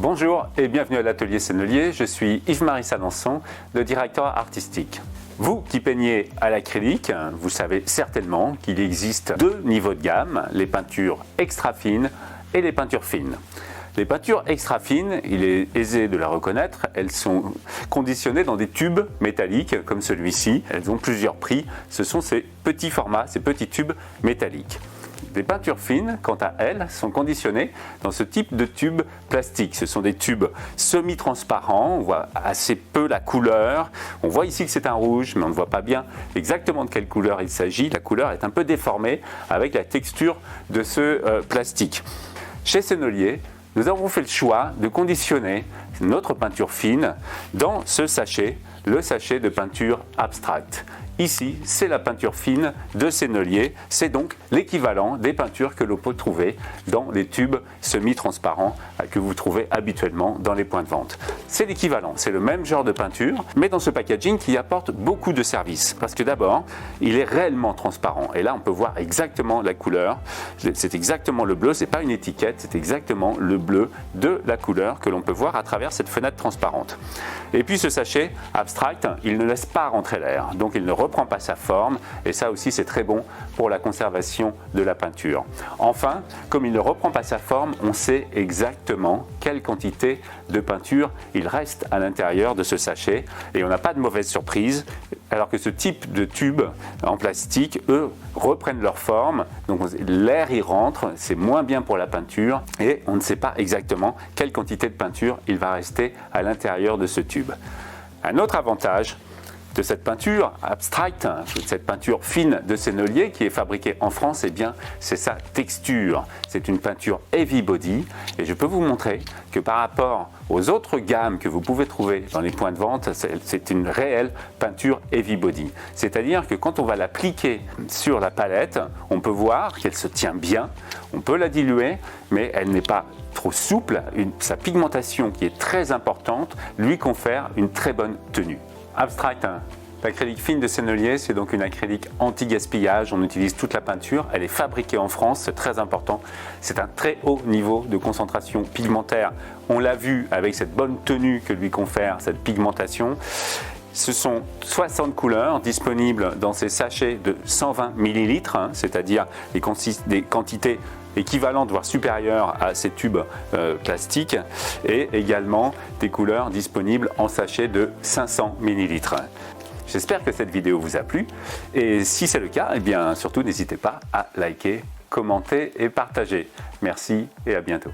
Bonjour et bienvenue à l'atelier Sennelier, je suis Yves-Marie Salençon, le directeur artistique. Vous qui peignez à l'acrylique, vous savez certainement qu'il existe deux niveaux de gamme, les peintures extra fines et les peintures fines. Les peintures extra fines, il est aisé de la reconnaître, elles sont conditionnées dans des tubes métalliques comme celui-ci. Elles ont plusieurs prix, ce sont ces petits formats, ces petits tubes métalliques. Les peintures fines, quant à elles, sont conditionnées dans ce type de tubes plastiques. Ce sont des tubes semi-transparents, on voit assez peu la couleur. On voit ici que c'est un rouge, mais on ne voit pas bien exactement de quelle couleur il s'agit. La couleur est un peu déformée avec la texture de ce plastique. Chez Sennelier, nous avons fait le choix de conditionner notre peinture fine dans ce sachet, le sachet de peinture abstract. Ici, c'est la peinture fine de Sennelier, c'est donc l'équivalent des peintures que l'on peut trouver dans les tubes semi-transparents que vous trouvez habituellement dans les points de vente. C'est l'équivalent, c'est le même genre de peinture, mais dans ce packaging qui apporte beaucoup de services. Parce que d'abord, il est réellement transparent, et là on peut voir exactement la couleur, c'est exactement le bleu, c'est pas une étiquette, c'est exactement le bleu de la couleur que l'on peut voir à travers cette fenêtre transparente. Et puis ce sachet abstract, il ne laisse pas rentrer l'air, donc il ne reprend pas sa forme, et ça aussi c'est très bon pour la conservation de la peinture. Enfin, comme il ne reprend pas sa forme, on sait exactement quelle quantité de peinture il reste à l'intérieur de ce sachet, et on n'a pas de mauvaise surprise, alors que ce type de tubes en plastique, eux, reprennent leur forme, donc l'air y rentre, c'est moins bien pour la peinture, et on ne sait pas exactement quelle quantité de peinture il va rester à l'intérieur de ce tube. Un autre avantage de cette peinture abstract, cette peinture fine de Sennelier qui est fabriquée en France, eh bien, c'est sa texture. C'est une peinture heavy body, et je peux vous montrer que par rapport aux autres gammes que vous pouvez trouver dans les points de vente, c'est une réelle peinture heavy body. C'est-à-dire que quand on va l'appliquer sur la palette, on peut voir qu'elle se tient bien, on peut la diluer, mais elle n'est pas trop souple. Sa pigmentation qui est très importante lui confère une très bonne tenue. Abstract, l'acrylique fine de Sennelier, c'est donc une acrylique anti-gaspillage. On utilise toute la peinture, elle est fabriquée en France, c'est très important. C'est un très haut niveau de concentration pigmentaire. On l'a vu avec cette bonne tenue que lui confère cette pigmentation. Ce sont 60 couleurs disponibles dans ces sachets de 120 ml, c'est-à-dire des quantités équivalentes, voire supérieures à ces tubes plastiques, et également des couleurs disponibles en sachets de 500 ml. J'espère que cette vidéo vous a plu, et si c'est le cas, eh bien, surtout n'hésitez pas à liker, commenter et partager. Merci et à bientôt.